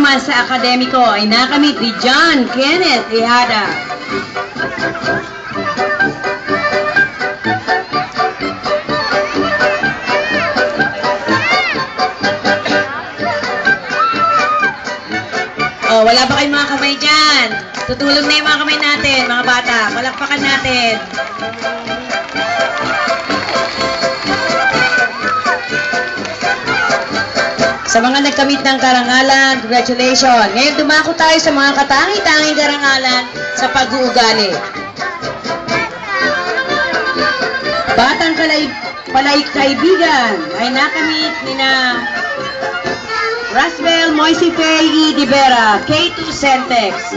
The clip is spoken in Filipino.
naman sa akademiko ay nakamit ni John Kenneth Ihada. Oh, wala ba kayong mga kamay dyan? Tutulog na yung mga kamay natin, mga bata. Palakpakan natin. Sa mga nagkamit ng karangalan, congratulations. Ngayon dumako tayo sa mga katangi-tanging karangalan sa pag-uugali. Batang kaibigan ay nakamit ni na Rasbel Moisife E. Divera, K2 Centex.